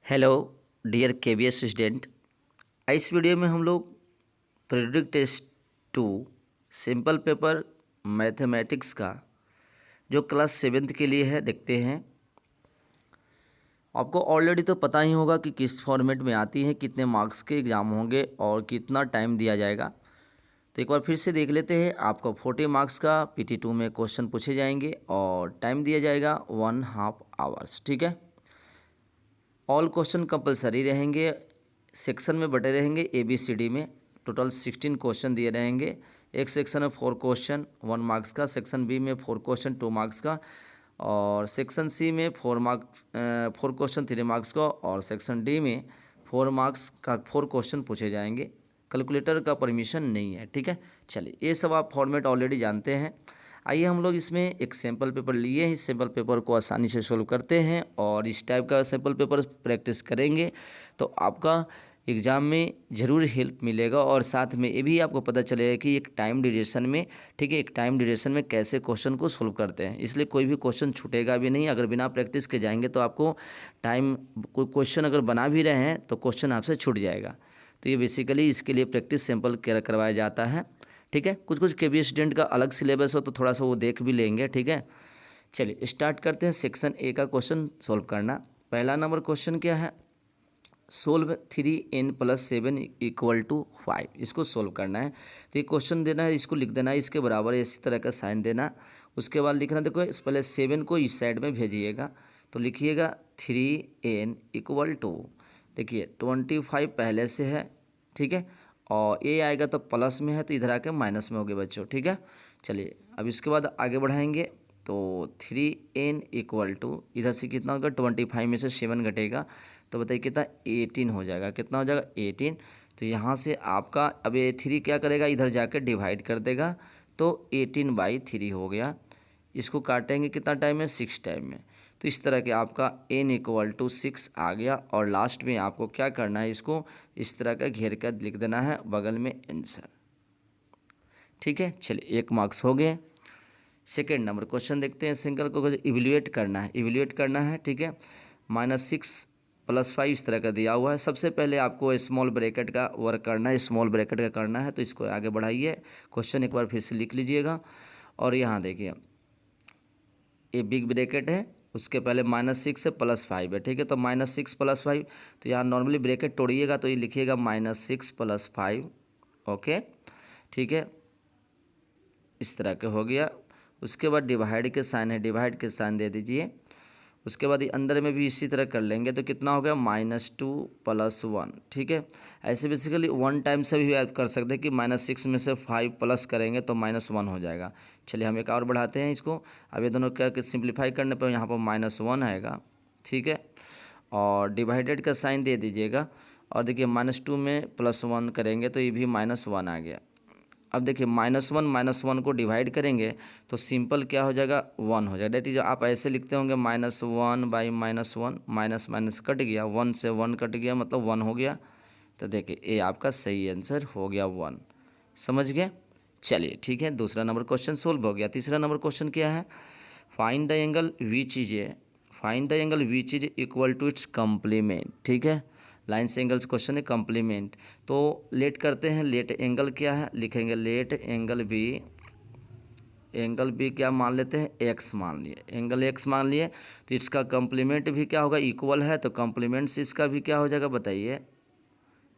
Hello dear KBS student. इस video में हम लोग periodic test 2 simple paper mathematics का जो क्लास 7th के लिए है देखते हैं। आपको ऑलरेडी तो पता ही होगा कि किस फॉर्मेट में आती है, कितने मार्क्स के एग्ज़ाम होंगे और कितना टाइम दिया जाएगा। तो एक बार फिर से देख लेते हैं। आपको 40 मार्क्स का PT2 में क्वेश्चन पूछे जाएंगे और टाइम दिया जाएगा 1.5 आवर्स। ठीक है। ऑल क्वेश्चन कंपलसरी रहेंगे, सेक्शन में बटे रहेंगे ABCD में। टोटल 16 क्वेश्चन दिए रहेंगे। एक सेक्शन में 4 क्वेश्चन 1 मार्क्स का, सेक्शन B में 4 क्वेश्चन 2 मार्क्स का, और सेक्शन C में 4 क्वेश्चन 3 मार्क्स का, और सेक्शन D में 4 मार्क्स का 4 क्वेश्चन पूछे जाएंगे। कैलकुलेटर का परमिशन नहीं है। ठीक है। चलिए, ये सब आप फॉर्मेट ऑलरेडी जानते हैं। आइए हम लोग इसमें एक सैम्पल पेपर लिए हैं, इस सैम्पल पेपर को आसानी से सोल्व करते हैं और इस टाइप का सैम्पल पेपर प्रैक्टिस करेंगे तो आपका एग्ज़ाम में ज़रूर हेल्प मिलेगा। और साथ में ये भी आपको पता चलेगा कि एक टाइम ड्यूरेशन में, ठीक है, एक टाइम ड्यूरेशन में कैसे क्वेश्चन को सोल्व करते हैं। इसलिए कोई भी क्वेश्चन छूटेगा भी नहीं। अगर बिना प्रैक्टिस के जाएंगे तो आपको कोई क्वेश्चन अगर बना भी रहे हैं तो क्वेश्चन आपसे छूट जाएगा। तो ये बेसिकली इसके लिए प्रैक्टिस सैम्पल करवाया जाता है। ठीक है। कुछ केबीएस स्टूडेंट का अलग सिलेबस हो तो थोड़ा सा वो देख भी लेंगे। ठीक है। चलिए स्टार्ट करते हैं सेक्शन A का क्वेश्चन सोल्व करना। पहला नंबर क्वेश्चन क्या है? Solve 3n + 7 = 5। इसको सोल्व करना है। तो ये क्वेश्चन देना है, इसको लिख देना है इसके बराबर, इसी तरह का साइन देना। उसके बाद लिखना, देखो पहले 7 को इस साइड में भेजिएगा तो लिखिएगा 3n = देखिए 25 पहले से है। ठीक है। और ये आएगा तो प्लस में है तो इधर आके माइनस में हो गए बच्चों। ठीक है। चलिए अब इसके बाद आगे बढ़ाएंगे तो 3n = इधर से कितना होगा, 25 में से 7 घटेगा तो बताइए कितना, 18 हो जाएगा। कितना हो जाएगा, 18। तो यहाँ से आपका अब ये 3 क्या करेगा, इधर जाकर डिवाइड कर देगा तो 18/3 हो गया। इसको काटेंगे कितना टाइम में, 6 टाइम में। तो इस तरह के आपका n = 6 आ गया। और लास्ट में आपको क्या करना है, इसको इस तरह का घेर कर लिख देना है बगल में आंसर। ठीक है। चलिए 1 मार्क्स हो गए। सेकेंड नंबर क्वेश्चन देखते हैं। सिंगल को इवेल्युएट करना है। ठीक है। -6 + 5 इस तरह का दिया हुआ है। सबसे पहले आपको स्मॉल ब्रैकेट का वर्क करना है, स्मॉल ब्रैकेट का करना है। तो इसको आगे बढ़ाइए, क्वेश्चन एक बार फिर से लिख लीजिएगा। और यहाँ देखिए ये बिग ब्रैकेट है, उसके पहले -6 है +5 है। ठीक है। तो -6 + 5, तो यहाँ नॉर्मली ब्रैकेट तोड़िएगा तो ये लिखिएगा -6 + 5। ओके। ठीक है। इस तरह के हो गया। उसके बाद डिवाइड के साइन है, डिवाइड के साइन दे दीजिए। उसके बाद ये अंदर में भी इसी तरह कर लेंगे तो कितना हो गया, -2 + 1। ठीक है। ऐसे बेसिकली 1 टाइम से भी आप कर सकते हैं कि -6 में से 5 प्लस करेंगे तो -1 हो जाएगा। चलिए हम एक और बढ़ाते हैं इसको। अब ये दोनों क्या सिंप्लीफाई करने पर यहाँ पर -1 आएगा। ठीक है। और डिवाइडेड का साइन दे दीजिएगा। और देखिए -2 में +1 करेंगे तो ये भी -1 आ गया। अब देखिए -1 को डिवाइड करेंगे तो सिंपल क्या हो जाएगा, 1 हो जाएगा। डेट इज आप ऐसे लिखते होंगे -1/-1, माइनस माइनस कट गया, 1 से 1 कट गया मतलब 1 हो गया। तो देखिए ये आपका सही आंसर हो गया 1। समझ गए। चलिए ठीक है, दूसरा नंबर क्वेश्चन सोल्व हो गया। तीसरा नंबर क्वेश्चन क्या है, find the angle which is equal to its complement. ठीक है। लाइन से एंगल्स क्वेश्चन है, कम्प्लीमेंट। तो लेट करते हैं, लेट एंगल क्या है, लिखेंगे लेट एंगल बी क्या मान लेते हैं, एक्स मान लिए, एंगल एक्स मान लिए। तो इसका कम्प्लीमेंट भी क्या होगा, इक्वल है तो कम्प्लीमेंट से इसका भी क्या हो जाएगा बताइए,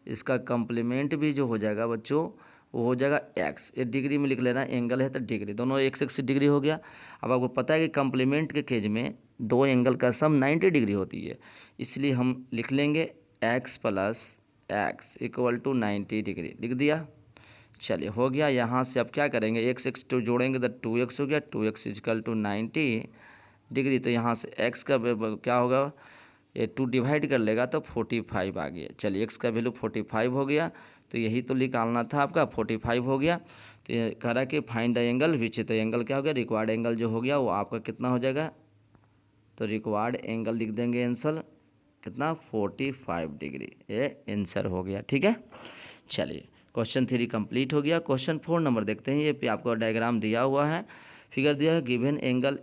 इसका कम्प्लीमेंट भी जो हो जाएगा बच्चों वो हो जाएगा एक्स। ये डिग्री में लिख लेना, एंगल है तो डिग्री, दोनों x डिग्री हो गया। अब आपको पता है कि कम्प्लीमेंट के केस में 2 एंगल का सम 90 डिग्री होती है, इसलिए हम लिख लेंगे x + x = 90 डिग्री, लिख दिया। चलिए हो गया। यहाँ से अब क्या करेंगे, x जोड़ेंगे तो 2x हो गया, 2x = 90 डिग्री। तो यहाँ से x का क्या होगा, ये 2 डिवाइड कर लेगा तो 45 आ गया। चलिए x का वैल्यू 45 हो गया। तो यही तो निकालना था आपका, 45 हो गया। तो ये कह रहा है कि फाइंड द एंगल विच, तो एंगल क्या हो गया, रिक्वायर्ड एंगल जो हो गया वो आपका कितना हो जाएगा, तो रिक्वायर्ड एंगल लिख देंगे आंसर कितना, 45 डिग्री। ये आंसर हो गया। ठीक है। चलिए क्वेश्चन 3 कंप्लीट हो गया। क्वेश्चन 4 नंबर देखते हैं। ये पे आपको डायग्राम दिया हुआ है, फिगर दिया है। Given angle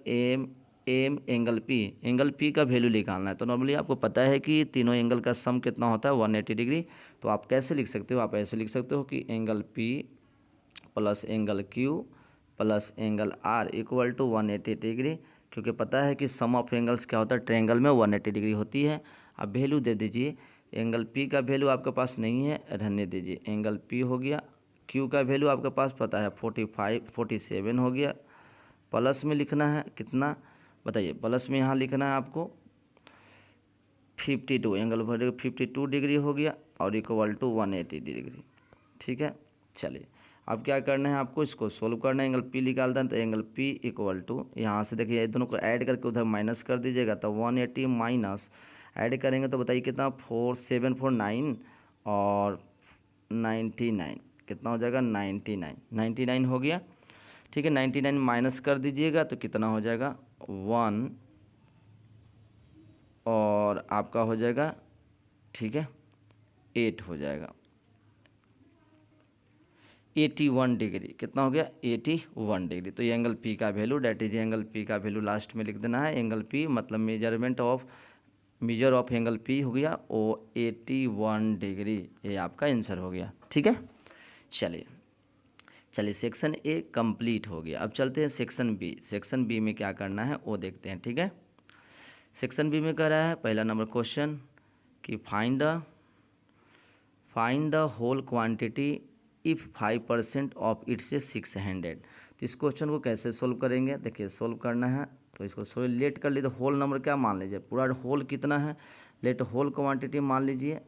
M angle P का वैल्यू निकालना है। तो नॉर्मली आपको पता है कि तीनों एंगल का सम कितना होता है 180 डिग्री। तो आप कैसे लिख सकते हो, आप ऐसे लिख सकते हो कि angle P plus angle Q plus angle R equal to 180 degree, क्योंकि पता है कि सम ऑफ एंगल्स क्या होता है ट्रायंगल में 180 डिग्री होती है। अब वैल्यू दे दीजिए, एंगल पी का वैल्यू आपके पास नहीं है, रहने दीजिए। एंगल पी हो गया, क्यू का वैल्यू आपके पास पता है 47 हो गया। प्लस में लिखना है कितना बताइए, प्लस में यहाँ लिखना है आपको 52, एंगल 52 डिग्री हो गया और इक्वल टू 180 डिग्री। ठीक है, चलिए अब क्या करना है, आपको इसको सोल्व करना है। एंगल पी निकालना है तो एंगल पी इक्वल टू, यहाँ से देखिए दोनों को ऐड करके उधर माइनस कर दीजिएगा तो 180 माइनस ऐड करेंगे तो बताइए कितना 4749 और 99 कितना हो जाएगा 99 हो गया। ठीक है, 99 माइनस कर दीजिएगा तो कितना हो जाएगा 1 और आपका हो जाएगा, ठीक है 8 हो जाएगा 81 डिग्री। कितना हो गया 81 डिग्री। तो ये एंगल पी का value, that is angle P का वैल्यू लास्ट में लिख देना है। एंगल पी मतलब मेजर ऑफ एंगल पी हो गया ओ 81 डिग्री। ये आपका आंसर हो गया। ठीक है, चलिए सेक्शन ए कंप्लीट हो गया। अब चलते हैं सेक्शन बी। सेक्शन बी में क्या करना है वो देखते हैं। ठीक है, सेक्शन बी में कह रहा है पहला नंबर क्वेश्चन कि find the whole quantity if 5% of it से 600। तो इस क्वेश्चन को कैसे सोल्व करेंगे, देखिए सोल्व करना है तो इसको सोल्व लेट कर लीजिए। होल नंबर क्या मान लीजिए, पूरा होल कितना है, लेट होल क्वांटिटी मान लीजिए,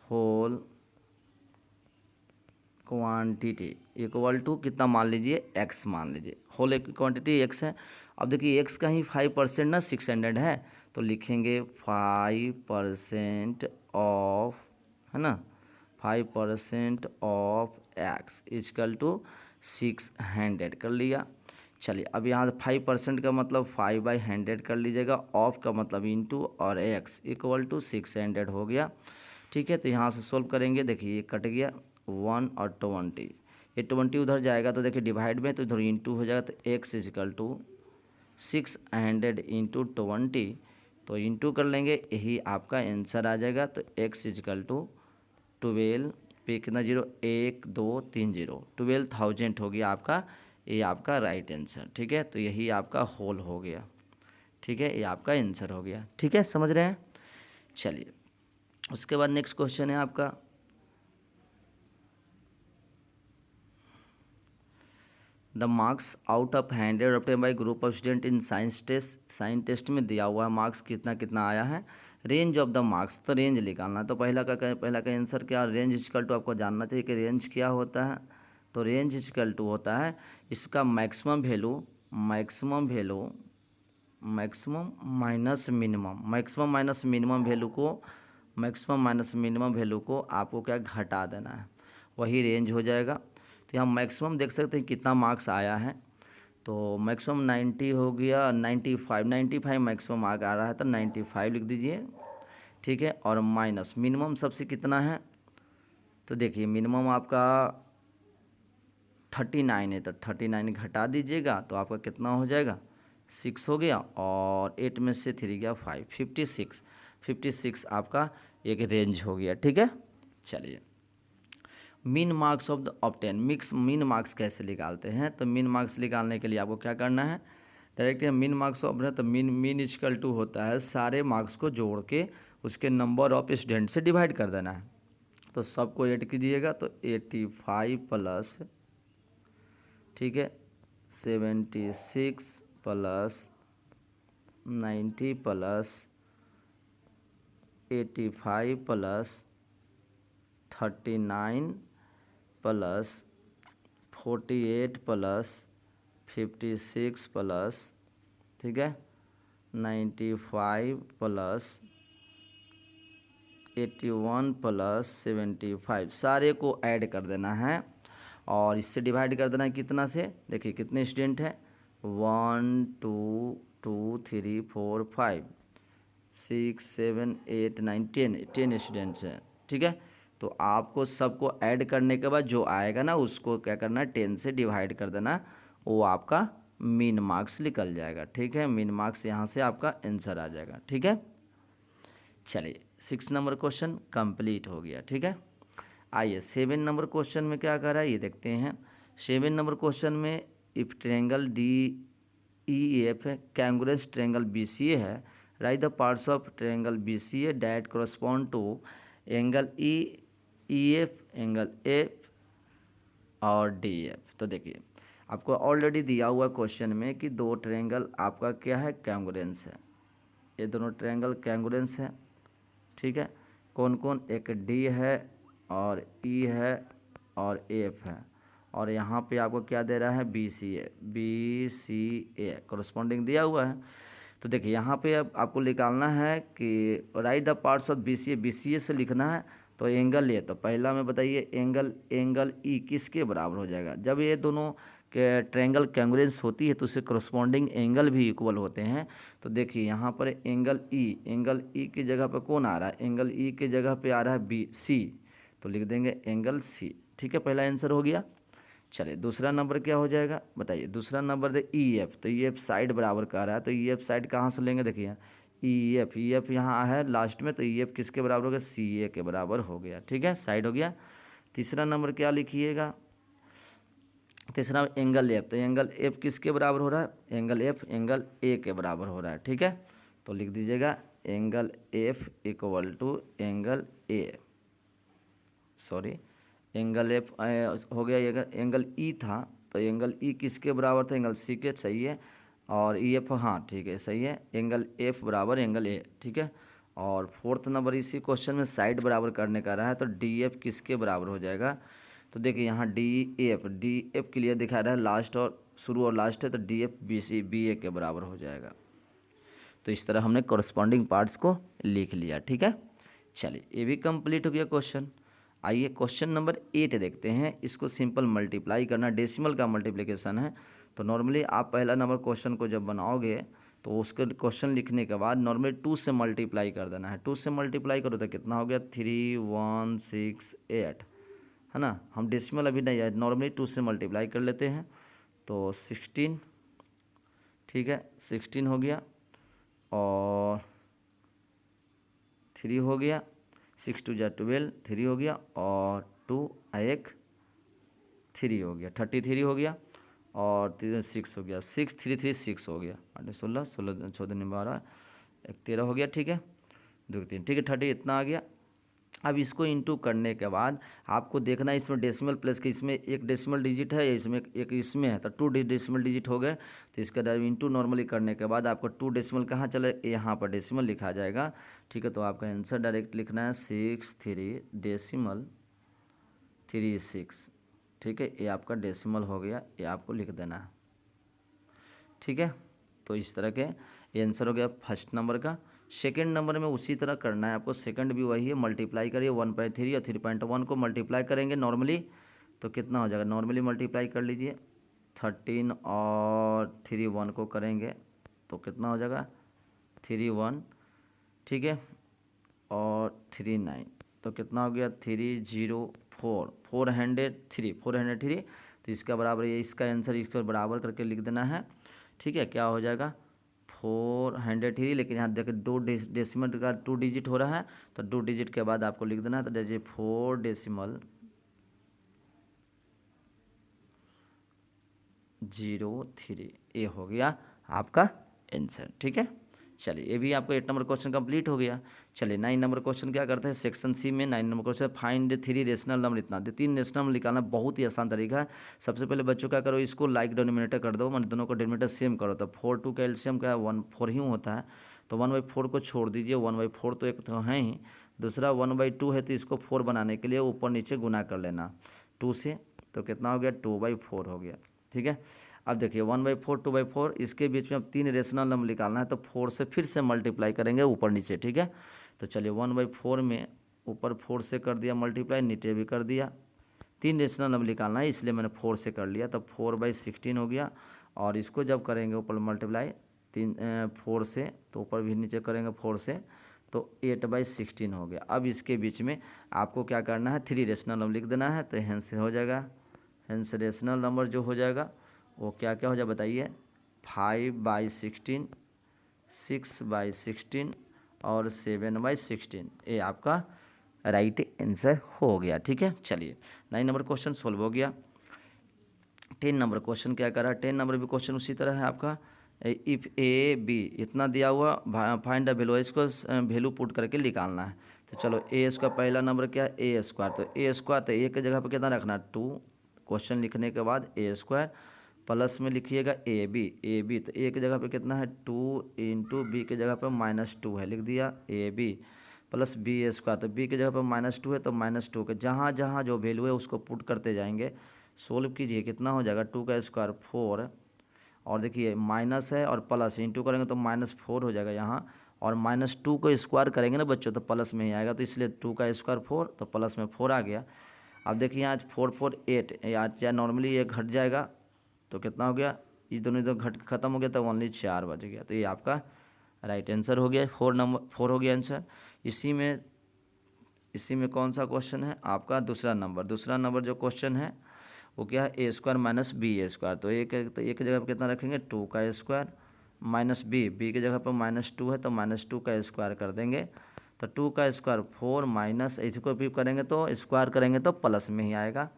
होल क्वांटिटी इक्वल टू कितना मान लीजिए x मान लीजिए। होल क्वांटिटी x है। अब देखिए x का ही 5% ना 600 है, तो लिखेंगे 5% ऑफ, है ना 5% ऑफ x इजकल टू 600 कर लिया। चलिए अब यहाँ 5% का मतलब 5/100 कर लीजिएगा, ऑफ का मतलब इंटू और x इक्वल टू 600 हो गया। ठीक है, तो यहाँ से सोल्व करेंगे, देखिए ये कट गया 1 और 20, ये 20 उधर जाएगा तो देखिए डिवाइड में तो इधर इंटू हो जाएगा, तो x इजकल टू 600 इंटू 20, तो इंटू कर लेंगे, यही आपका आंसर आ जाएगा। तो x इजकल टू 12 पे कितना 0 1 2 3 0 12,000 हो गया आपका, ये आपका राइट आंसर। ठीक है, तो यही आपका होल हो गया। ठीक है, ये आपका आंसर हो गया। ठीक है, समझ रहे हैं। चलिए उसके बाद नेक्स्ट क्वेश्चन है आपका the marks out of 100 obtain by group of student in science test में दिया हुआ है मार्क्स कितना कितना आया है। रेंज ऑफ द मार्क्स, तो रेंज निकालना है। तो पहला का आंसर क्या, रेंज इक्वल टू आपको जानना चाहिए कि रेंज क्या होता है। तो रेंज इक्वल टू होता है इसका मैक्सिमम माइनस मिनिमम वैल्यू को आपको क्या घटा देना है, वही रेंज हो जाएगा। तो यहाँ मैक्सिमम देख सकते हैं कितना मार्क्स आया है, तो मैक्सिमम 90 हो गया, 95 मैक्सिमम आ रहा है तो 95 लिख दीजिए। ठीक है, और माइनस मिनिमम सबसे कितना है, तो देखिए मिनिमम आपका 39 है, तो 39 घटा दीजिएगा तो आपका कितना हो जाएगा 6 हो गया, और 8 में से 3 गया 5, 56 आपका एक रेंज हो गया। ठीक है, चलिए mean marks of the obtain, mean marks कैसे निकालते हैं। तो मीन मार्क्स निकालने के लिए आपको क्या करना है, डायरेक्ट मीन मार्क्स ऑफ, तो मीन इक्वल टू होता है सारे मार्क्स को जोड़ के उसके नंबर ऑफ स्टूडेंट से डिवाइड कर देना है। तो सबको ऐड कीजिएगा तो 85 प्लस, ठीक है 76 plus 90 plus 85 plus 39 plus 48 plus 56 plus, ठीक है 95 प्लस 81 प्लस 75, सारे को ऐड कर देना है और इससे डिवाइड कर देना है कितना से, देखिए कितने स्टूडेंट हैं 1 2 2 3 4 5 6 7 8 9 10 स्टूडेंट्स हैं। ठीक है, तो आपको सबको ऐड करने के बाद जो आएगा ना उसको क्या करना है 10 से डिवाइड कर देना, वो आपका मीन मार्क्स निकल जाएगा। ठीक है, मीन मार्क्स यहाँ से आपका आंसर आ जाएगा। ठीक है, चलिए 6 नंबर क्वेश्चन कंप्लीट हो गया। ठीक है, आइए 7 नंबर क्वेश्चन में क्या कर रहा है ये देखते हैं। 7 नंबर क्वेश्चन में if triangle D E F congruous triangle B C A है, write the parts of triangle B C A that correspond to angle E F, angle F और डी एफ। तो देखिए आपको ऑलरेडी दिया हुआ question में कि दो ट्रायंगल आपका क्या है, कैंगुरेंस है। ये दोनों ट्रायंगल कैंगुरेंस है। ठीक है, कौन कौन, एक डी है और ई है और एफ है, और यहाँ पे आपको क्या दे रहा है, बी सी ए करस्पॉन्डिंग दिया हुआ है। तो देखिए यहाँ पे अब आपको निकालना है कि write the parts of B C A से लिखना है। तो एंगल ए, तो पहला में बताइए एंगल ई किसके बराबर हो जाएगा। जब ये दोनों के ट्रायंगल कैंगुरेंस होती है तो उससे करस्पॉन्डिंग एंगल भी इक्वल होते हैं। तो देखिए यहाँ पर एंगल ई की जगह पर कौन आ रहा है, एंगल ई के जगह पे आ रहा है बी सी, तो लिख देंगे एंगल सी। ठीक है, पहला आंसर हो गया। चलिए दूसरा नंबर क्या हो जाएगा बताइए। दूसरा नंबर है ई एफ, तो ई एफ साइड बराबर का रहा है, तो ई एफ साइड कहाँ से लेंगे, देखिए ई एफ यहाँ है लास्ट में, तो ई एफ किसके बराबर हो गया, सी ए के बराबर हो गया। ठीक है, साइड हो गया। तीसरा नंबर क्या लिखिएगा, तीसरा एंगल एफ, तो एंगल एफ किसके बराबर हो रहा है, एंगल एफ एंगल ए के बराबर हो रहा है। ठीक है, तो लिख दीजिएगा angle F equal to angle A, sorry angle F हो गया, एंगल ई था तो एंगल ई किसके बराबर था, एंगल सी के, सही है। और ई एफ, हाँ ठीक है सही है, एंगल एफ बराबर एंगल ए। ठीक है, और फोर्थ नंबर इसी क्वेश्चन में साइड बराबर करने का रहा है, तो डी एफ किसके बराबर हो जाएगा। तो देखिए यहाँ डी एफ क्लियर दिखा रहा है, लास्ट और शुरू और लास्ट है, तो डी एफ बी ए के बराबर हो जाएगा। तो इस तरह हमने कॉरस्पॉन्डिंग पार्ट्स को लिख लिया। ठीक है, चलिए ये भी कंप्लीट हो गया क्वेश्चन। आइए क्वेश्चन नंबर 8 देखते हैं। इसको सिंपल मल्टीप्लाई करना, डेसिमल का मल्टीप्लिकेशन है। तो नॉर्मली आप पहला नंबर क्वेश्चन को जब बनाओगे तो उसके क्वेश्चन लिखने के बाद नॉर्मली 2 से मल्टीप्लाई कर देना है। 2 से मल्टीप्लाई करो तो कितना हो गया, 3168, है ना। हम डेसिमल अभी नहीं आए, नॉर्मली 2 से मल्टीप्लाई कर लेते हैं, तो 16। ठीक है, 16 हो गया और 3 हो गया, 6 2 जा 12, 3 हो गया और 2 1 3 हो गया, 33 हो गया और 6 हो गया, 6 3 3 6 हो गया, 8 16 16 14 12 1 13 हो गया। ठीक है, 2 3, ठीक है 30 इतना आ गया। अब इसको इंटू करने के बाद आपको देखना है इसमें डेसिमल प्लेस के, इसमें एक डेसिमल डिजिट है, इसमें एक इसमें है, तो 2 डेसिमल डिजिट हो गए। तो इसका इंटू नॉर्मली करने के बाद आपको 2 डेसिमल कहाँ चले, यहाँ पर डेसिमल लिखा जाएगा। ठीक है, तो आपका आंसर डायरेक्ट लिखना है 63.36। ठीक है, ये आपका डेसिमल हो गया, ये आपको लिख देना है। ठीक है, तो इस तरह के ये आंसर हो गया फर्स्ट नंबर का। सेकंड नंबर में उसी तरह करना है आपको, सेकंड भी वही है, मल्टीप्लाई करिए 1/3 और 3.1 को मल्टीप्लाई करेंगे नॉर्मली, तो कितना हो जाएगा, नॉर्मली मल्टीप्लाई कर लीजिए 13 और 3 1 को करेंगे तो कितना हो जाएगा 3 1। ठीक है, और 3 9, तो कितना हो गया 304 403। तो इसका बराबर ये, इसका आंसर इसको बराबर करके लिख देना है। ठीक है, क्या हो जाएगा 403, लेकिन यहाँ देखिए 2 डेसिमल का 2 डिजिट हो रहा है, तो 2 डिजिट के बाद आपको लिख देना है, तो जैसे 4.03, ये हो गया आपका आंसर। ठीक है, चलिए ये भी आपको 8 नंबर क्वेश्चन कंप्लीट हो गया। चलिए 9 नंबर क्वेश्चन क्या करते हैं, सेक्शन सी में 9 number question, find 3 rational number. इतना 3 रेशनल नंबर निकालना बहुत ही आसान तरीका है। सबसे पहले बच्चों क्या करो, इसको लाइक डिनोमिनेटर कर दो, मतलब दोनों को डिनोमिनेटर सेम करो। तो 4 2 का एलसीएम क्या है 1/4 ही होता है, तो 1/4 को छोड़ दीजिए, 1/4 तो एक तो है ही, दूसरा 1/2 है, तो इसको 4 बनाने के लिए ऊपर नीचे गुना कर लेना 2 से, तो कितना हो गया 2/4 हो गया। ठीक है, अब देखिए 1/4 2/4, इसके बीच में अब 3 रेशनल नंबर निकालना है, तो 4 से फिर से मल्टीप्लाई करेंगे ऊपर नीचे। ठीक है, तो चलिए 1/4 में ऊपर 4 से कर दिया मल्टीप्लाई, नीचे भी कर दिया। 3 रेशनल नंबर निकालना है इसलिए मैंने 4 से कर लिया, तो 4/16 हो गया। और इसको जब करेंगे ऊपर मल्टीप्लाई 4 से, तो ऊपर भी नीचे करेंगे 4 से, तो 8/16 हो गया। अब इसके बीच में आपको क्या करना है, 3 रेशनल नंबर लिख देना है, तो हेंस हो जाएगा, हेंस रेशनल नंबर जो हो जाएगा वो क्या क्या हो जाए बताइए, 5/16, 6/16 और 7/16, ये आपका राइट आंसर हो गया। ठीक है, चलिए 9 नंबर क्वेश्चन सोल्व हो गया। 10 नंबर क्वेश्चन क्या करा, 10 नंबर भी क्वेश्चन उसी तरह है आपका। इफ़ ए बी इतना दिया हुआ, फाइंड द वैल्यू, इसको वैल्यू पुट करके निकालना है। तो चलो ए स्क्वायर, पहला नंबर क्या है ए स्क्वायर, तो ए स्क्वायर तो ए की जगह पर कितना रखना 2, क्वेश्चन लिखने के बाद ए स्क्वायर प्लस में लिखिएगा ए बी तो ए की जगह पे कितना है 2 इंटू बी की जगह पे -2 है, लिख दिया A B plus B square, तो बी की जगह पे -2 है तो -2 के जहाँ जहाँ जो वैल्यू है उसको पुट करते जाएंगे, सोल्व कीजिए, कितना हो जाएगा 2 का स्क्वायर 4, और देखिए माइनस है और प्लस इंटू करेंगे तो -4 हो जाएगा यहाँ, और -2 को स्क्वायर करेंगे ना बच्चों तो प्लस में ही आएगा, तो इसलिए 2 का स्क्वायर 4 तो प्लस में 4 आ गया। अब देखिए यहाँ 4 4 8, आज या नॉर्मली ये घट जाएगा तो कितना हो गया, ये दोनों इधर घट खत्म हो गया तो ओनली 4 बच गया, तो ये आपका राइट आंसर हो गया। 4 हो गया आंसर। इसी में कौन सा क्वेश्चन है आपका, दूसरा नंबर जो क्वेश्चन है वो क्या है ए स्क्वायर माइनस बी ए स्क्वायर, तो एक की जगह पर कितना रखेंगे 2 का स्क्वायर माइनस बी की जगह पर -2 है तो -2 का स्क्वायर कर देंगे, तो 2 का स्क्वायर 4 माइनस, इसको भी करेंगे तो स्क्वायर करेंगे तो प्लस में ही आएगा,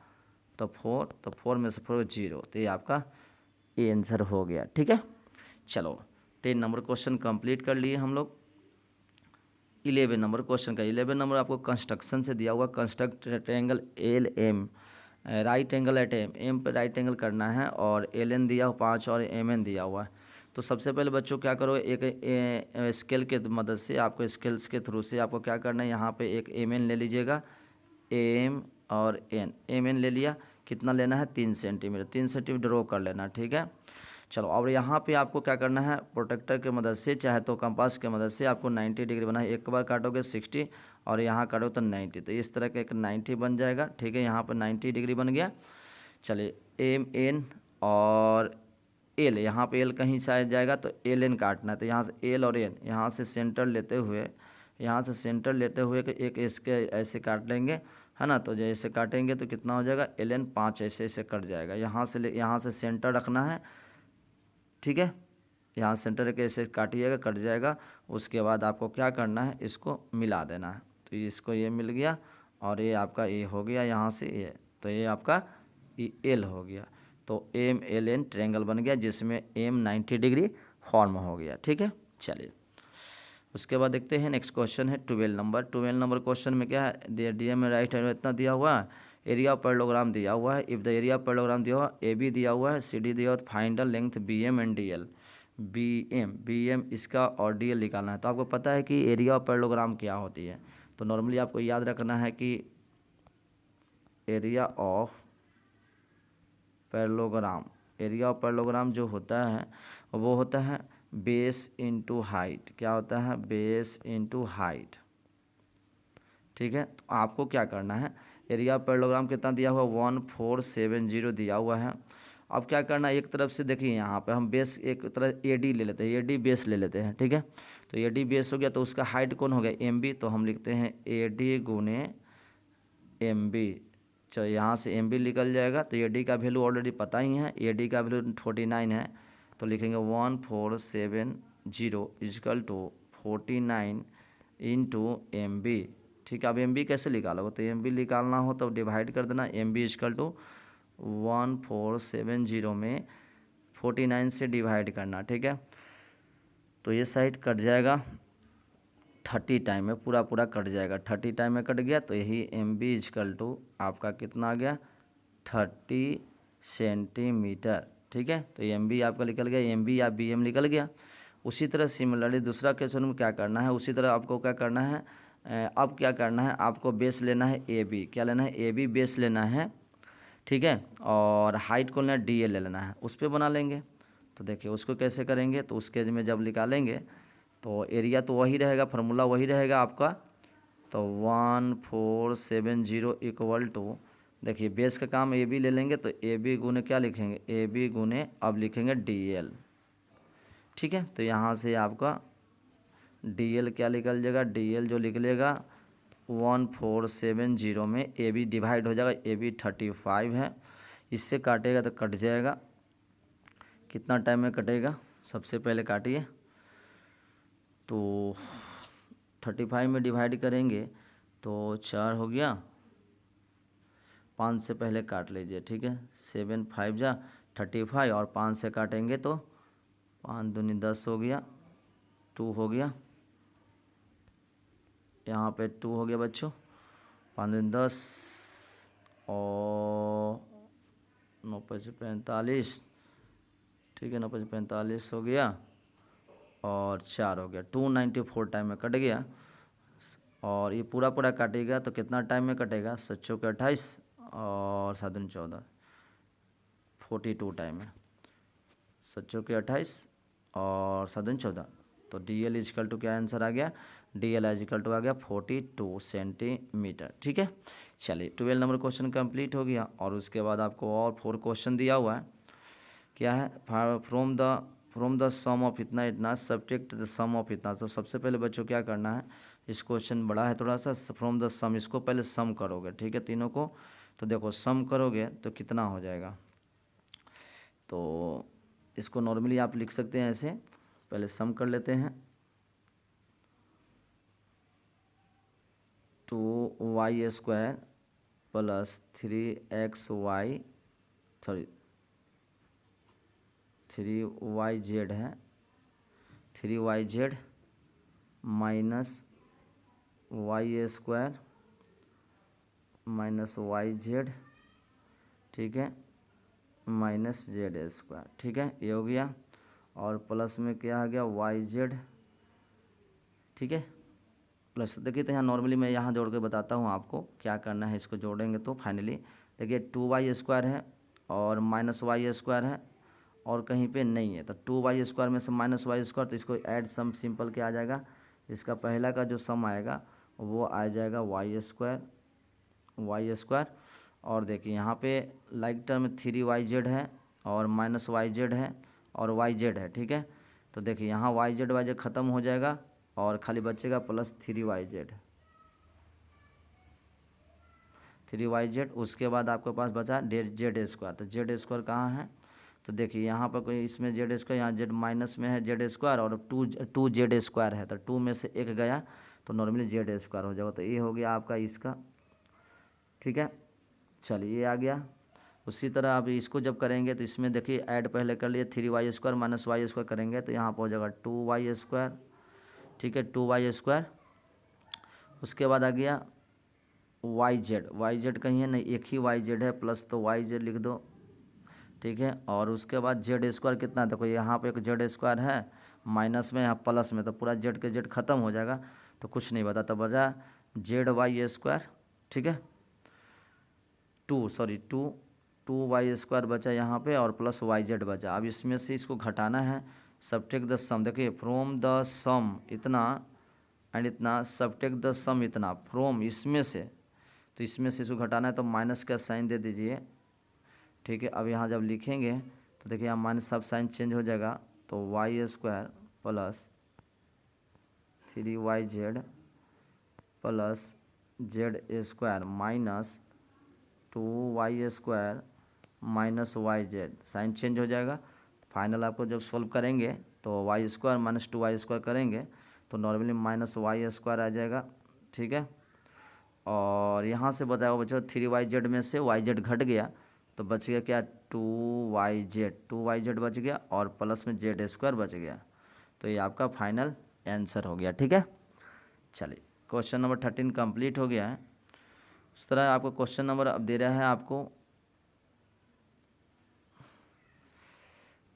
तो 4 में से 4 0, तो ये आपका ये आंसर हो गया। ठीक है, चलो 10 नंबर क्वेश्चन कंप्लीट कर लिए हम लोग। 11 नंबर क्वेश्चन का 11 नंबर आपको कंस्ट्रक्शन से दिया हुआ, construct triangle L M, right angle at M पे राइट एंगल करना है, और एल एन दिया हुआ 5 और एम एन दिया हुआ है। तो सबसे पहले बच्चों क्या करो, एक स्केल के मदद से, आपको स्केल्स के थ्रू से आपको क्या करना है, यहाँ पे एक एम एन ले लीजिएगा, एम और एन, एम एन ले लिया, कितना लेना है 3 सेंटीमीटर, 3 सेंटीमीटर ड्रॉ कर लेना। ठीक है, चलो और यहाँ पे आपको क्या करना है, प्रोटेक्टर की मदद से चाहे तो कंपास की मदद से आपको 90 डिग्री बना है, एक बार काटोगे 60 और यहाँ काटो तो 90, तो इस तरह का एक 90 बन जाएगा। ठीक है, यहाँ पर 90 डिग्री बन गया। चलिए एम एन और एल, यहाँ पे एल कहीं से जाएगा तो एल एन काटना है, तो यहाँ से एल और एन यहाँ से सेंटर लेते हुए एक इसके ऐसे काट लेंगे, है ना, तो जैसे काटेंगे तो कितना हो जाएगा एल एन 5 ऐसे कट जाएगा, यहाँ से सेंटर रखना है। ठीक है, यहाँ सेंटर के ऐसे काटिएगा, कट जाएगा, उसके बाद आपको क्या करना है, इसको मिला देना है, तो इसको ये मिल गया और ये आपका ए हो गया यहाँ से ये, तो ये आपका एल हो गया, तो एम एल एन ट्रायंगल बन गया जिसमें एम 90 डिग्री फॉर्म हो गया। ठीक है, चलिए उसके बाद देखते हैं नेक्स्ट क्वेश्चन है 12 नंबर क्वेश्चन में क्या है, डी एम में राइट है इतना दिया हुआ है, एरिया ऑफ पैरेललोग्राम दिया हुआ है, if the area of parallelogram दिया हुआ ए बी दिया हुआ है, सी डी दिया हुआ है, find the length B M and D L, B M इसका और डी एल निकालना है। तो आपको पता है कि एरिया ऑफ पैरेललोग्राम क्या होती है, तो नॉर्मली आपको याद रखना है कि एरिया ऑफ पैरेललोग्राम जो होता है वो होता है बेस इंटू हाइट, क्या होता है बेस इंटू हाइट। ठीक है, तो आपको क्या करना है, एरिया ऑफ पैरेललोग्राम कितना दिया हुआ 1470 दिया हुआ है। अब क्या करना है, एक तरफ से देखिए यहाँ पे हम बेस एक तरह ए डी ले लेते हैं, ए डी बेस ले लेते हैं। ठीक है, तो ए डी बेस हो गया तो उसका हाइट कौन हो गया एम बी, तो हम लिखते हैं ए डी गुने एम बी, चलो यहाँ से एम बी निकल जाएगा, तो ए डी का वैल्यू ऑलरेडी पता ही है, ए डी का वैल्यू 49 है, तो लिखेंगे 1470 equal to 49 into M B. ठीक है, अब एम बी कैसे निकालोगे, तो एम बी निकालना हो तो डिवाइड कर देना, एम बी इजकल टू 1470 में 49 से डिवाइड करना। ठीक है, तो ये साइड कट जाएगा 30 टाइम में, पूरा कट जाएगा, 30 टाइम में कट गया, तो यही एम बी इजकल टू आपका कितना आ गया 30 सेंटीमीटर। ठीक है, तो एम बी आपका निकल गया, एम बी या बी एम निकल गया। उसी तरह सिमिलरली दूसरा क्वेश्चन में क्या करना है, उसी तरह आपको क्या करना है, अब क्या करना है, आपको बेस लेना है ए बी, क्या लेना है ए बी बेस लेना है। ठीक है, और हाइट को लेना है डी एल ले लेना है, उस पर बना लेंगे। तो देखिए उसको कैसे करेंगे, तो उसके में जब निकालेंगे तो एरिया तो वही रहेगा, फार्मूला वही रहेगा आपका, तो 1470 इक्वल टू, देखिए बेस का काम ए बी ले लेंगे, तो ए बी गुने क्या लिखेंगे ए बी गुने अब लिखेंगे डी एल। ठीक है, तो यहाँ से आपका डी एल क्या निकल जाएगा, डी एल जो निकलेगा 1470 में ए बी डिवाइड हो जाएगा, ए बी 35 है, इससे काटेगा तो कट जाएगा, कितना टाइम में कटेगा, सबसे पहले काटिए। तो 35 में डिवाइड करेंगे तो 4 हो गया, 5 से पहले काट लीजिए, ठीक है। 7 5 जा 35 और 5 से काटेंगे तो 5 दूनी 10 हो गया, 2 हो गया, यहाँ पे 2 हो गया बच्चों, 5 दूनी 10 और 9 5 45, ठीक है, 9 5 45 हो गया और 4 हो गया, 294 टाइम में कट गया। और ये पूरा पूरा काटेगा तो कितना टाइम में कटेगा, 7 चौके 28 और 7 दूनी 14, 42 टाइम में, 7 चौके 28 और 7 दूनी 14। तो डी एल इजिकल टू क्या आंसर आ गया, डी एल इजिकल टू आ गया 42 सेंटीमीटर, ठीक है। चलिए 12 नंबर क्वेश्चन कंप्लीट हो गया। और उसके बाद आपको और 4 क्वेश्चन दिया हुआ है, क्या है, फ्रॉम द सम ऑफ इतना इतना सब्ट्रैक्ट द सम ऑफ इतना। तो सबसे पहले बच्चों क्या करना है, इस क्वेश्चन बड़ा है थोड़ा सा, फ्रॉम द सम, इसको पहले सम करोगे, ठीक है, तीनों को। तो देखो सम करोगे तो कितना हो जाएगा, तो इसको नॉर्मली आप लिख सकते हैं ऐसे, पहले सम कर लेते हैं। 2y² plus 3xy, sorry 3yz है, 3yz minus y² minus yz, ठीक है, माइनस z², ठीक है, ये हो गया। और प्लस में क्या आ गया, yz, ठीक है, प्लस। देखिए तो यहाँ नॉर्मली मैं यहाँ जोड़ के बताता हूँ आपको क्या करना है, इसको जोड़ेंगे तो फाइनली देखिए 2y² है और माइनस y² है और कहीं पे नहीं है, तो 2y² में से माइनस y², तो इसको ऐड सम सिंपल क्या आ जाएगा, इसका पहला का जो सम आएगा वो आ जाएगा y²। और देखिए यहाँ पे लाइक टर्म 3yz है और माइनस yz है और yz है, ठीक है। तो देखिए यहाँ yz ख़त्म हो जाएगा और खाली बचेगा प्लस 3yz। उसके बाद आपके पास बचा z²। तो z² कहाँ है, तो देखिए यहाँ पर कोई इसमें z², यहाँ z माइनस में है z² और 2 z² है, तो 2 में से 1 गया तो नॉर्मली z² हो जाएगा। तो ये हो गया आपका इसका, ठीक है। चलिए ये आ गया। उसी तरह आप इसको जब करेंगे तो इसमें देखिए ऐड पहले कर लिए, 3y² माइनस y² करेंगे तो यहाँ पर हो जाएगा 2y², ठीक है, 2y²। उसके बाद आ गया yz कहीं है नहीं, एक ही yz है, प्लस तो yz लिख दो, ठीक है। और उसके बाद z² कितना, देखो यहाँ पे एक z² है माइनस में, यहाँ प्लस में, तो पूरा z के z ख़त्म हो जाएगा तो कुछ नहीं बता, तो बचा zy², ठीक है, 2y² बचा यहाँ पे और प्लस yz बचा। अब इसमें से इसको घटाना है, सब्ट्रैक्ट द सम, देखिए फ्रॉम द सम इतना एंड इतना, सब्ट्रैक्ट द सम इतना फ्रॉम इसमें से, तो इसमें से इसको घटाना है तो माइनस का साइन दे दीजिए, ठीक है। अब यहाँ जब लिखेंगे तो देखिए यहाँ माइनस सब साइन चेंज हो जाएगा, तो y² plus 3yz plus z² minus 2y² minus yz, sign change हो जाएगा। फाइनल आपको जब सॉल्व करेंगे तो y² माइनस 2y² करेंगे तो नॉर्मली माइनस y² आ जाएगा, ठीक है। और यहाँ से बताया बच्चों 3yz में से yz घट गया तो बच गया क्या, 2yz बच गया और प्लस में z² बच गया। तो ये आपका फाइनल आंसर हो गया, ठीक है। चलिए क्वेश्चन नंबर 13 कंप्लीट हो गया है। उस तरह आपको क्वेश्चन नंबर अब दे रहा है आपको,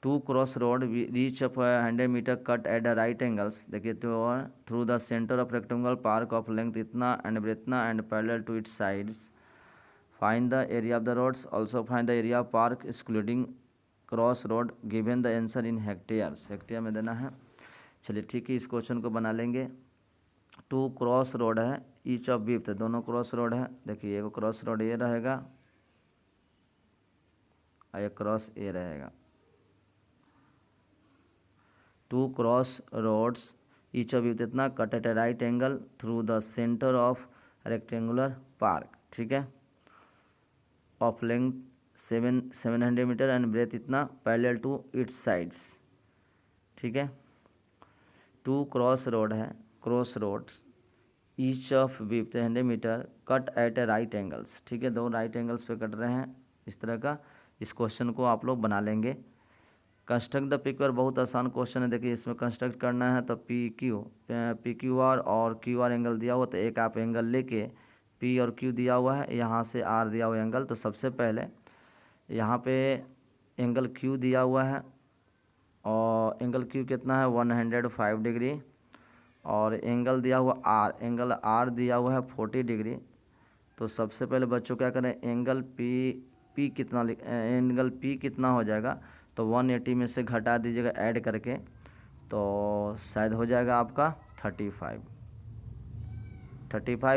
2 cross road reach of 100 metre cut at the right angles, देखिए तो through the centre of rectangular park of length इतना एंड ब्रेथ इतना and parallel to its sides, find the area of the roads, also find the area of park excluding cross road, given the answer in hectares, hectare में देना है। चलिए ठीक है, इस question को बना लेंगे। 2 क्रॉस रोड है, ईच ऑफ विड्थ, दोनों क्रॉस रोड है, देखिए एक क्रॉस रोड ये रहेगा और एक क्रॉस ए रहेगा। 2 cross roads each of width इतना cut at a right angle through the centre of rectangular park, ठीक है, of length 700 metre and breadth इतना पैरेलल टू इट्स साइड्स, ठीक है। 2 क्रॉस रोड है, cross roads each of width 100 metre cut at a right angles, ठीक है। 2 right angles पे cut रहे हैं, इस तरह का इस क्वेश्चन को आप लोग बना लेंगे। कंस्ट्रक्ट द PQR बहुत आसान क्वेश्चन है। देखिए इसमें कंस्ट्रक्ट करना है तो PQR और QR एंगल दिया हुआ, तो एक आप एंगल लेके P और Q दिया हुआ है, यहाँ से R दिया हुआ एंगल, तो सबसे पहले यहाँ पे एंगल Q दिया हुआ है और एंगल Q कितना है 105 डिग्री, और एंगल दिया हुआ एंगल R दिया हुआ है 40 डिग्री। तो सबसे पहले बच्चों क्या करें, एंगल P कितना हो जाएगा, तो 180 में से घटा दीजिएगा ऐड करके, तो शायद हो जाएगा आपका 35।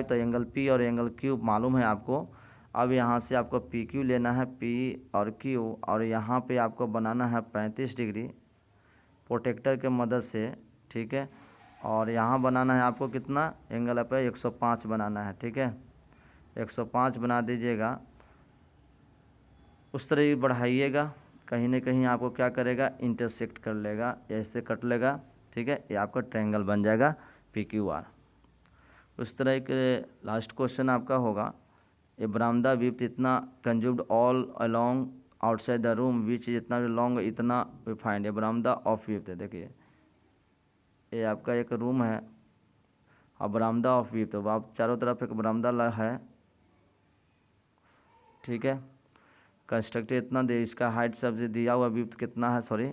तो एंगल P और एंगल Q मालूम है आपको। अब यहाँ से आपको PQ लेना है, P और Q, और यहाँ पे आपको बनाना है 35 डिग्री प्रोटेक्टर के मदद से, ठीक है। और यहाँ बनाना है आपको कितना, एंगल पे 105 बनाना है, ठीक है। 105 बना दीजिएगा, उस तरह ही बढ़ाइएगा, कहीं ना कहीं आपको क्या करेगा, इंटरसेक्ट कर लेगा, ऐसे कट लेगा, ठीक है। ये आपका ट्रायंगल बन जाएगा PQR। उस तरह एक लास्ट क्वेश्चन आपका होगा, ए बरामदा विथ इतना consumed all along outside the room which जितना भी लॉन्ग इतना वी फाइंड ए बरामदा ऑफ विथ। देखिए ये आपका एक रूम है और बरामदा ऑफ विथ, तो आप चारों तरफ एक बरामदा है, ठीक है। कंस्ट्रक्ट इतना दे, इसका हाइट सब दिया हुआ, विथ कितना है, सॉरी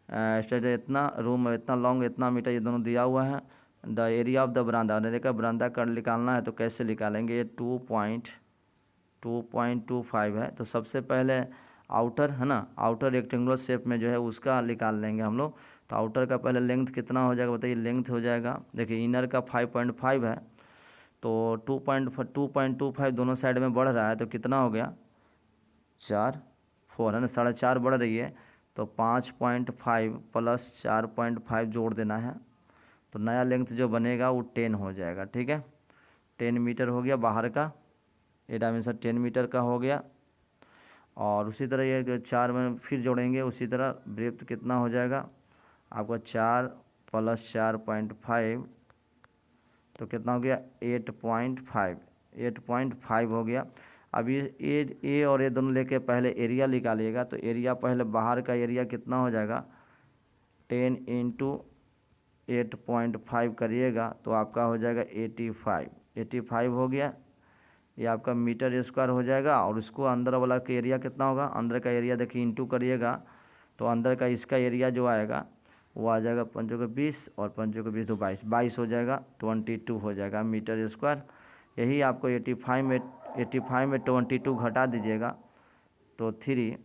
स्ट्रेट इतना, रूम इतना, लॉन्ग इतना मीटर, ये दोनों दिया हुआ है। द एरिया ऑफ द बरामदा, एरिया का बरामदा कर निकालना है, तो कैसे निकालेंगे, ये 2.25 है। तो सबसे पहले आउटर है ना, आउटर रेक्टेंगुलर शेप में जो है उसका निकाल लेंगे हम लोग। तो आउटर का पहले लेंथ कितना हो जाएगा बताइए, लेंथ हो जाएगा, देखिए इनर का 5.5 है, तो 2.25 दोनों साइड में बढ़ रहा है, तो कितना हो गया 4 है ना, 4.5 बढ़ रही है, तो 5.5 प्लस 4.5 जोड़ देना है, तो नया लेंथ जो बनेगा वो 10 हो जाएगा, ठीक है। 10 मीटर हो गया बाहर का, ये डायमेंशन 10 मीटर का हो गया। और उसी तरह ये 4 में फिर जोड़ेंगे, उसी तरह ब्रेथ कितना हो जाएगा आपका 4 प्लस 4.5, तो कितना हो गया 8.5 हो गया। अब ये और ये दोनों लेके पहले एरिया निकालिएगा, तो एरिया पहले बाहर का एरिया कितना हो जाएगा 10 × 8.5 करिएगा, तो आपका हो जाएगा 85 हो गया, ये आपका मीटर स्क्वायर हो जाएगा। और उसको अंदर वाला का एरिया कितना होगा, अंदर का एरिया देखिए इंटू करिएगा, तो अंदर का इसका एरिया जो आएगा वो आ जाएगा 5 को 20 और 5 को 20 तो 22 हो जाएगा, 22 हो जाएगा मीटर स्क्वायर। यही आपको 85 में 22 घटा दीजिएगा, तो 3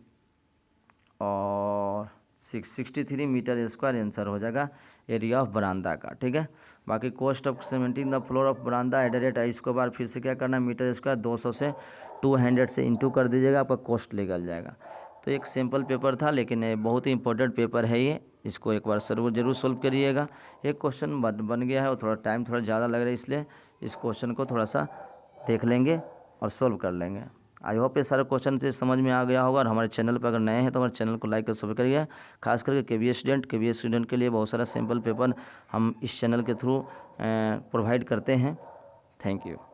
और 63 मीटर स्क्वायर आंसर हो जाएगा एरिया ऑफ बरामदा का, ठीक है। बाकी cost of cementing the floor of बरामदा एट द रेट, इसको बार फिर से क्या करना है, मीटर स्क्वायर 200 से 200 से इंटू कर दीजिएगा, आपका कॉस्ट निकल जाएगा। तो एक सिंपल पेपर था, लेकिन ये बहुत ही इंपॉर्टेंट पेपर है ये, इसको एक बार जरूर सोल्व करिएगा। एक क्वेश्चन बन गया है और थोड़ा टाइम थोड़ा ज़्यादा लग रहा है, इसलिए इस क्वेश्चन को थोड़ा सा देख लेंगे और सोल्व कर लेंगे। आई होप ये सारे क्वेश्चन से समझ में आ गया होगा। और हमारे चैनल पर अगर नए हैं तो हमारे चैनल को लाइक और सब्सक्राइब करिए। खास करके KBS स्टूडेंट के लिए बहुत सारा सिंपल पेपर हम इस चैनल के थ्रू प्रोवाइड करते हैं। Thank you.